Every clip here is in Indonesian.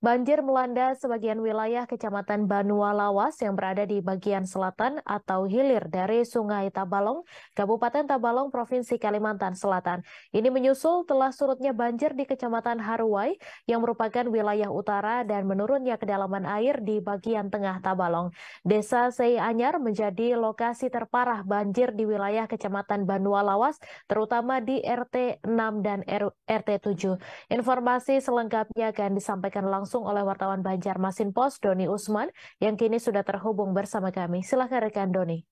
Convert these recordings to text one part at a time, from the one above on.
Banjir melanda sebagian wilayah Kecamatan Banua Lawas yang berada di bagian selatan atau hilir dari Sungai Tabalong, Kabupaten Tabalong, Provinsi Kalimantan Selatan. Ini menyusul telah surutnya banjir di Kecamatan Haruai yang merupakan wilayah utara dan menurunnya kedalaman air di bagian tengah Tabalong. Desa Sei Anyar menjadi lokasi terparah banjir di wilayah Kecamatan Banua Lawas, terutama di RT 6 dan RT 7. Informasi selengkapnya akan disampaikan langsung oleh wartawan Banjarmasin Pos, Doni Usman, yang kini sudah terhubung bersama kami. Silakan rekan Doni.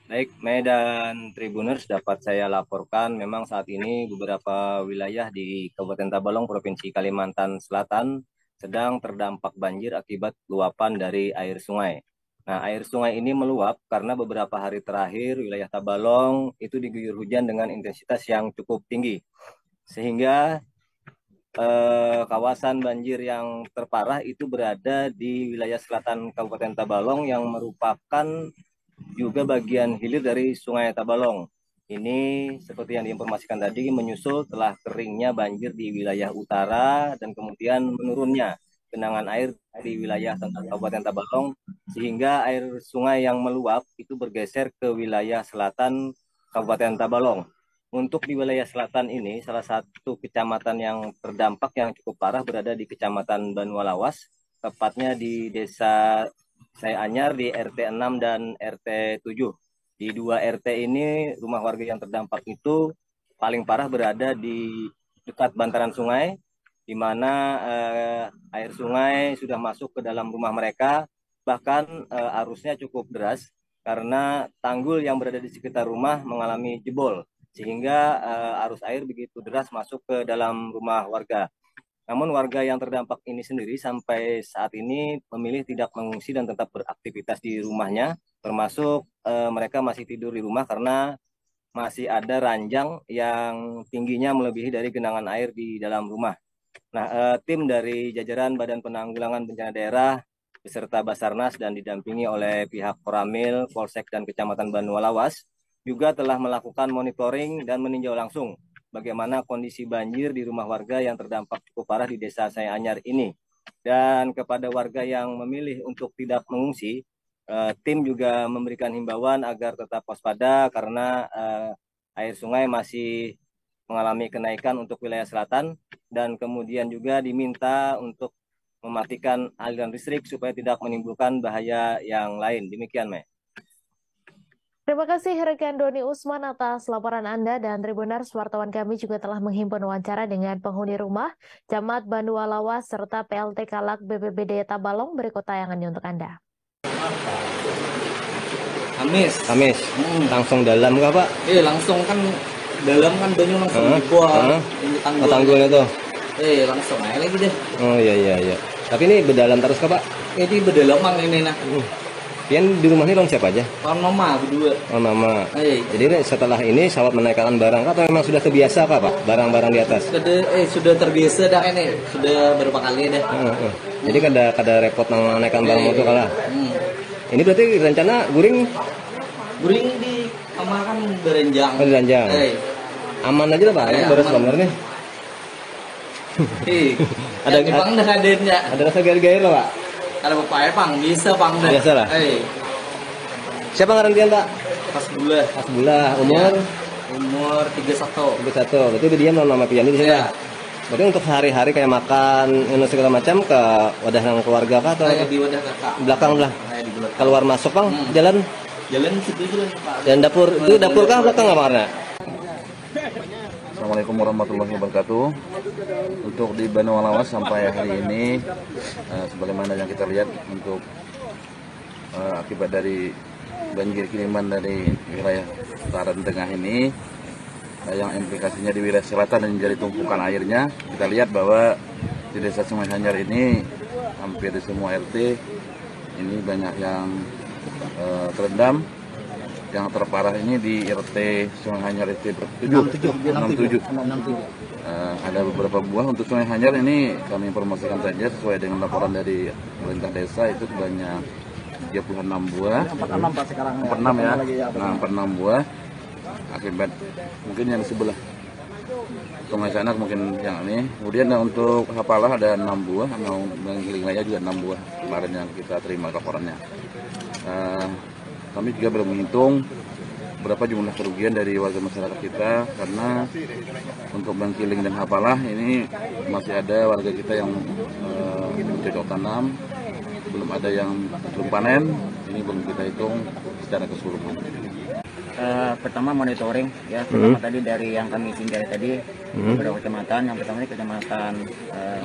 Baik, Medan Tribuners, dapat saya laporkan memang saat ini beberapa wilayah di Kabupaten Tabalong, Provinsi Kalimantan Selatan sedang terdampak banjir akibat luapan dari air sungai. Nah, air sungai ini meluap karena beberapa hari terakhir wilayah Tabalong itu diguyur hujan dengan intensitas yang cukup tinggi. Sehingga kawasan banjir yang terparah itu berada di wilayah selatan Kabupaten Tabalong yang merupakan juga bagian hilir dari Sungai Tabalong. Ini seperti yang diinformasikan tadi menyusul telah keringnya banjir di wilayah utara dan kemudian menurunnya genangan air di wilayah Kabupaten Tabalong sehingga air sungai yang meluap itu bergeser ke wilayah selatan Kabupaten Tabalong. Untuk di wilayah selatan ini, salah satu kecamatan yang terdampak yang cukup parah berada di Kecamatan Banua Lawas, tepatnya di Desa Saya Anyar di RT 6 dan RT 7. Di dua RT ini, rumah warga yang terdampak itu paling parah berada di dekat bantaran sungai, di mana air sungai sudah masuk ke dalam rumah mereka, bahkan arusnya cukup deras karena tanggul yang berada di sekitar rumah mengalami jebol sehingga arus air begitu deras masuk ke dalam rumah warga. Namun warga yang terdampak ini sendiri sampai saat ini memilih tidak mengungsi dan tetap beraktivitas di rumahnya, termasuk mereka masih tidur di rumah karena masih ada ranjang yang tingginya melebihi dari genangan air di dalam rumah. Nah, tim dari jajaran Badan Penanggulangan Bencana Daerah beserta Basarnas dan didampingi oleh pihak Koramil, Polsek dan Kecamatan Banua Lawas juga telah melakukan monitoring dan meninjau langsung bagaimana kondisi banjir di rumah warga yang terdampak cukup parah di Desa Saya Anyar ini. Dan kepada warga yang memilih untuk tidak mengungsi, tim juga memberikan himbauan agar tetap waspada karena air sungai masih mengalami kenaikan untuk wilayah selatan dan kemudian juga diminta untuk mematikan aliran listrik supaya tidak menimbulkan bahaya yang lain. Demikian, Mei. Terima kasih rekan Doni Usman atas laporan Anda dan Tribuners, wartawan kami juga telah menghimpun wawancara dengan penghuni rumah, Camat Banua Lawas, serta PLT Kalak BPBD Tabalong. Berikut tayangannya untuk Anda. Kamis. Langsung dalam kah, Pak? Langsung kan dalam kan banyu langsung dibuat ini tanggul itu. Langsung aja lagi deh. Oh iya. Tapi ini berdalam terus kah, Pak? Ini berdalaman ini nah. Pian di rumah ini orang siapa aja? Orang mama berdua. Oh, mama. Jadi setelah ini sawat menaikkan barang atau memang sudah terbiasa kah, Pak? Barang-barang di atas? Sudah terbiasa dah ini. Sudah berapa kali dah. Jadi kada repot menaikkan barang itu kalah. Ini berarti rencana guring di kamar kan berenjang. Oh, berenjang. Aman aja lah, Pak. Baru sebenarnya. Ada pang dah hadirnya. Ada rasa gair-gair lah, Pak. Ada bapaknya pang, bisa pang dah. Biasa lah. Siapa ngarantian, Pak? Pas bulan. Umur 31. Berarti dia nama pian di sini. Berarti untuk sehari-hari kayak makan, segala macam ke wadah keluarga kah atau? Di wadah kakak. Belakang lah. Keluar masuk, Bang. Jalan situ jalan, Pak. Dan dapur itu dapur kah belakang apa warna? Assalamualaikum warahmatullahi wabarakatuh. Untuk di Banua Lawas sampai hari ini, sebagaimana yang kita lihat untuk akibat dari banjir kiriman dari wilayah utara dan tengah ini, yang implikasinya di wilayah selatan dan menjadi tumpukan airnya, kita lihat bahwa di Desa Sungai Anyar ini hampir di semua RT ini banyak yang terendam. Yang terparah ini di RT Sungai Anyar RT 67. Ada beberapa buah untuk Sungai Anyar ini kami informasikan saja sesuai dengan laporan dari pemerintah desa itu sebanyak 36 buah. 46 ya. 46 buah akibat mungkin yang di sebelah Sungai Sanak mungkin yang ini. Kemudian untuk Hapalah ada 6 buah, mau Banggiling Laya juga 6 buah kemarin yang kita terima laporannya. Kami juga belum menghitung berapa jumlah kerugian dari warga masyarakat kita, karena untuk Bangkiling dan Hapalah ini masih ada warga kita yang bercocok tanam, belum ada yang belum panen, ini belum kita hitung secara keseluruhan. Pertama monitoring ya, pertama tadi dari yang kami singgahi tadi beberapa kecamatan. Yang pertama ini kecamatan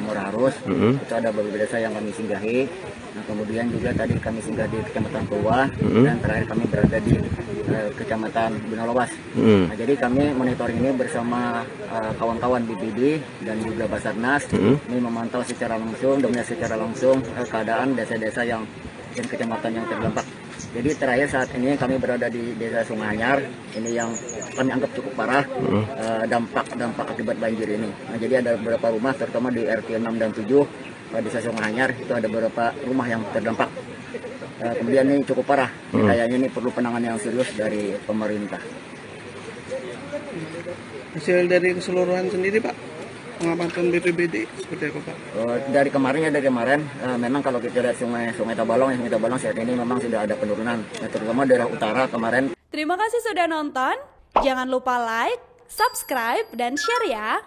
Murah Harus, itu ada beberapa desa yang kami singgahi. Nah, kemudian juga tadi kami singgah di kecamatan Puwah, dan terakhir kami berada di kecamatan Binalawas. Nah, jadi kami monitoring ini bersama kawan-kawan BPD dan juga Basarnas, ini memantau secara langsung, dominasi secara langsung keadaan desa-desa yang dan kecamatan yang terdampak. Jadi terakhir saat ini kami berada di Desa Sungai Anyar, ini yang kami anggap cukup parah dampak akibat banjir ini. Nah, jadi ada beberapa rumah, terutama di RT 6 dan 7 Desa Sungai Anyar, itu ada beberapa rumah yang terdampak. Kemudian ini cukup parah, kayaknya ini perlu penanganan yang serius dari pemerintah. Hasil dari keseluruhan sendiri Pak, pengamatan BPBD seperti apa Pak? Dari kemarin memang kalau kita lihat Sungai Tabalong saat ini memang sudah ada penurunan, terutama daerah utara kemarin. Terima kasih sudah nonton, jangan lupa like, subscribe, dan share ya.